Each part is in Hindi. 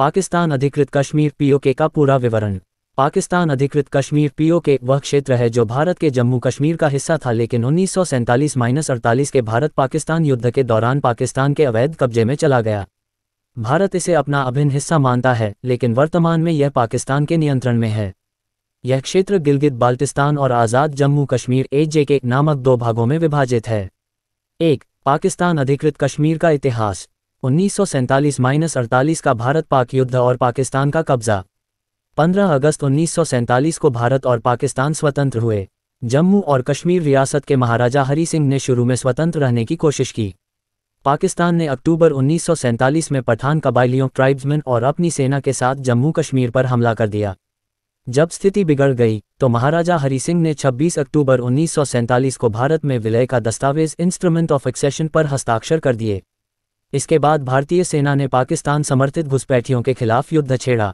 पाकिस्तान अधिकृत कश्मीर पीओके का पूरा विवरण। पाकिस्तान अधिकृत कश्मीर पीओके वह क्षेत्र है जो भारत के जम्मू कश्मीर का हिस्सा था, लेकिन 1947-48 के भारत पाकिस्तान युद्ध के दौरान पाकिस्तान के अवैध कब्जे में चला गया। भारत इसे अपना अभिन्न हिस्सा मानता है, लेकिन वर्तमान में यह पाकिस्तान के नियंत्रण में है। यह क्षेत्र गिलगित बाल्टिस्तान और आज़ाद जम्मू कश्मीर (AJK) नामक दो भागों में विभाजित है। 1. पाकिस्तान अधिकृत कश्मीर का इतिहास। 1947-48 का भारत पाक युद्ध और पाकिस्तान का कब्जा। 15 अगस्त 1947 को भारत और पाकिस्तान स्वतंत्र हुए। जम्मू और कश्मीर रियासत के महाराजा हरी सिंह ने शुरू में स्वतंत्र रहने की कोशिश की। पाकिस्तान ने अक्टूबर 1947 में पठान कबाइलियों ट्राइब्समैन और अपनी सेना के साथ जम्मू कश्मीर पर हमला कर दिया। जब स्थिति बिगड़ गई तो महाराजा हरी सिंह ने 26 अक्टूबर 1947 को भारत में विलय का दस्तावेज इंस्ट्रूमेंट ऑफ एक्सेशन पर हस्ताक्षर कर दिए। इसके बाद भारतीय सेना ने पाकिस्तान समर्थित घुसपैठियों के खिलाफ युद्ध छेड़ा।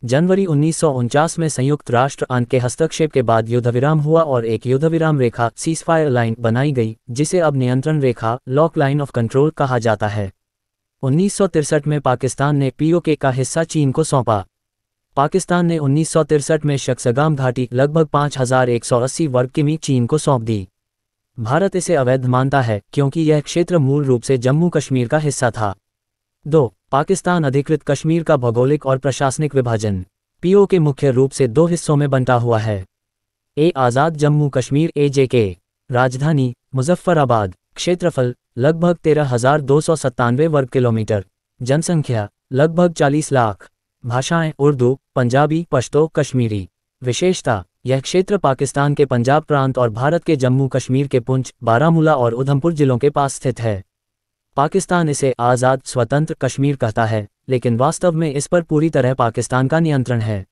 जनवरी 1949 में संयुक्त राष्ट्र आन के हस्तक्षेप के बाद युद्धविराम हुआ और एक युद्धविराम रेखा सीजफायर लाइन बनाई गई, जिसे अब नियंत्रण रेखा लॉक लाइन ऑफ कंट्रोल कहा जाता है। 1963 में पाकिस्तान ने पीओके का हिस्सा चीन को सौंपा। पाकिस्तान ने 1963 में शक्सगाम घाटी लगभग 5180 वर्ग किमी चीन को सौंप दी। भारत इसे अवैध मानता है क्योंकि यह क्षेत्र मूल रूप से जम्मू कश्मीर का हिस्सा था। 2. पाकिस्तान अधिकृत कश्मीर का भौगोलिक और प्रशासनिक विभाजन। पीओके मुख्य रूप से दो हिस्सों में बंटा हुआ है। आज़ाद जम्मू कश्मीर (AJK), राजधानी मुजफ्फराबाद, क्षेत्रफल लगभग 13,297 वर्ग किलोमीटर, जनसंख्या लगभग 40 लाख, भाषाएं उर्दू, पंजाबी, पश्तो, कश्मीरी। विशेषता: यह क्षेत्र पाकिस्तान के पंजाब प्रांत और भारत के जम्मू कश्मीर के पुंछ, बारामूला और उधमपुर जिलों के पास स्थित है। पाकिस्तान इसे आज़ाद स्वतंत्र कश्मीर कहता है, लेकिन वास्तव में इस पर पूरी तरह पाकिस्तान का नियंत्रण है।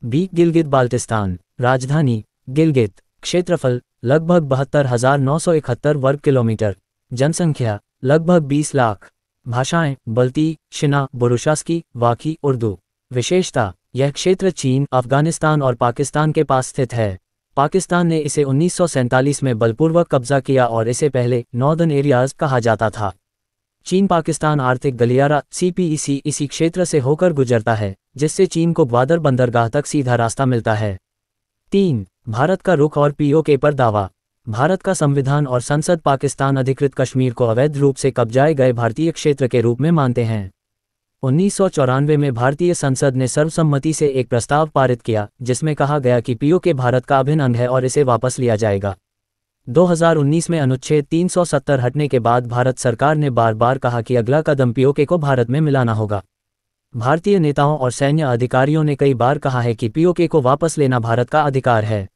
गिलगित बाल्टिस्तान, राजधानी गिलगित, क्षेत्रफल लगभग 72,971 वर्ग किलोमीटर, जनसंख्या लगभग 20 लाख, भाषाएं बल्ती, शिना, बुरुशास्की, वाकी, उर्दू। विशेषता: यह क्षेत्र चीन, अफगानिस्तान और पाकिस्तान के पास स्थित है। पाकिस्तान ने इसे 1947 में बलपूर्वक कब्जा किया और इसे पहले नॉर्दर्न एरियाज कहा जाता था। चीन पाकिस्तान आर्थिक गलियारा (CPEC) इसी क्षेत्र से होकर गुजरता है, जिससे चीन को ग्वादर बंदरगाह तक सीधा रास्ता मिलता है। 3. भारत का रुख और पीओके पर दावा। भारत का संविधान और संसद पाकिस्तान अधिकृत कश्मीर को अवैध रूप से कब्जाए गए भारतीय क्षेत्र के रूप में मानते हैं। 1994 में भारतीय संसद ने सर्वसम्मति से एक प्रस्ताव पारित किया, जिसमें कहा गया कि पीओके भारत का अभिन्न अंग है और इसे वापस लिया जाएगा। 2019 में अनुच्छेद 370 हटने के बाद भारत सरकार ने बार बार कहा कि अगला कदम पीओके को भारत में मिलाना होगा। भारतीय नेताओं और सैन्य अधिकारियों ने कई बार कहा है कि पीओके को वापस लेना भारत का अधिकार है।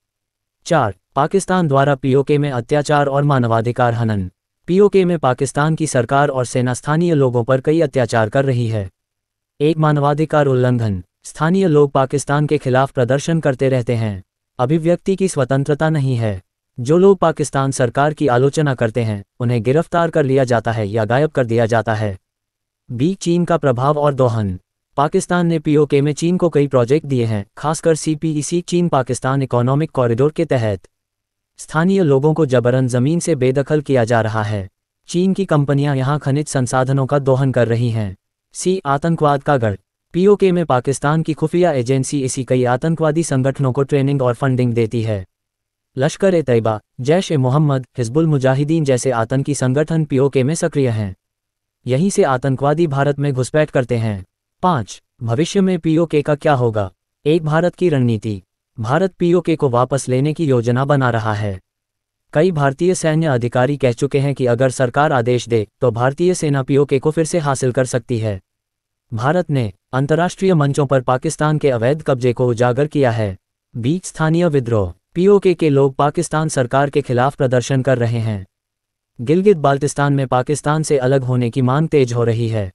4. पाकिस्तान द्वारा पीओके में अत्याचार और मानवाधिकार हनन। पीओके में पाकिस्तान की सरकार और सेना स्थानीय लोगों पर कई अत्याचार कर रही है। एक मानवाधिकार उल्लंघन। स्थानीय लोग पाकिस्तान के खिलाफ प्रदर्शन करते रहते हैं। अभिव्यक्ति की स्वतंत्रता नहीं है। जो लोग पाकिस्तान सरकार की आलोचना करते हैं, उन्हें गिरफ्तार कर लिया जाता है या गायब कर दिया जाता है। चीन का प्रभाव और दोहन। पाकिस्तान ने पीओके में चीन को कई प्रोजेक्ट दिए हैं, खासकर CPEC चीन पाकिस्तान इकोनॉमिक कॉरिडोर के तहत। स्थानीय लोगों को जबरन जमीन से बेदखल किया जा रहा है। चीन की कंपनियां यहां खनिज संसाधनों का दोहन कर रही हैं। आतंकवाद का गढ़। पीओके में पाकिस्तान की खुफिया एजेंसी इसी कई आतंकवादी संगठनों को ट्रेनिंग और फंडिंग देती है। लश्कर-ए-तैयबा, जैश-ए-मोहम्मद, हिजबुल मुजाहिदीन जैसे आतंकी संगठन पीओके में सक्रिय हैं। यहीं से आतंकवादी भारत में घुसपैठ करते हैं। 5. भविष्य में पीओके का क्या होगा? एक भारत की रणनीति। भारत पीओके को वापस लेने की योजना बना रहा है। कई भारतीय सैन्य अधिकारी कह चुके हैं कि अगर सरकार आदेश दे तो भारतीय सेना पीओके को फिर से हासिल कर सकती है। भारत ने अंतर्राष्ट्रीय मंचों पर पाकिस्तान के अवैध कब्जे को उजागर किया है। स्थानीय विद्रोह। पीओके के लोग पाकिस्तान सरकार के खिलाफ प्रदर्शन कर रहे हैं। गिलगित बाल्टिस्तान में पाकिस्तान से अलग होने की मांग तेज हो रही है।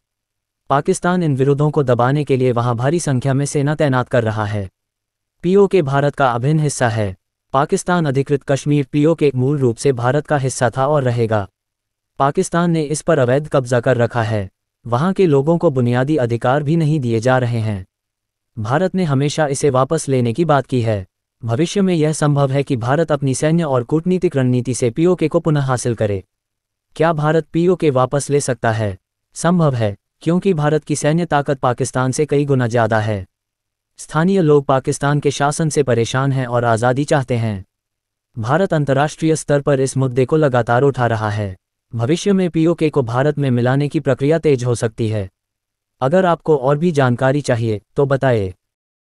पाकिस्तान इन विरोधों को दबाने के लिए वहां भारी संख्या में सेना तैनात कर रहा है। पीओके भारत का अभिन्न हिस्सा है। पाकिस्तान अधिकृत कश्मीर पीओके मूल रूप से भारत का हिस्सा था और रहेगा। पाकिस्तान ने इस पर अवैध कब्जा कर रखा है। वहां के लोगों को बुनियादी अधिकार भी नहीं दिए जा रहे हैं। भारत ने हमेशा इसे वापस लेने की बात की है। भविष्य में यह संभव है कि भारत अपनी सैन्य और कूटनीतिक रणनीति से पीओके को पुनः हासिल करे। क्या भारत पीओके वापस ले सकता है? संभव है, क्योंकि भारत की सैन्य ताकत पाकिस्तान से कई गुना ज़्यादा है। स्थानीय लोग पाकिस्तान के शासन से परेशान हैं और आज़ादी चाहते हैं। भारत अंतर्राष्ट्रीय स्तर पर इस मुद्दे को लगातार उठा रहा है। भविष्य में पीओके को भारत में मिलाने की प्रक्रिया तेज हो सकती है। अगर आपको और भी जानकारी चाहिए तो बताएं।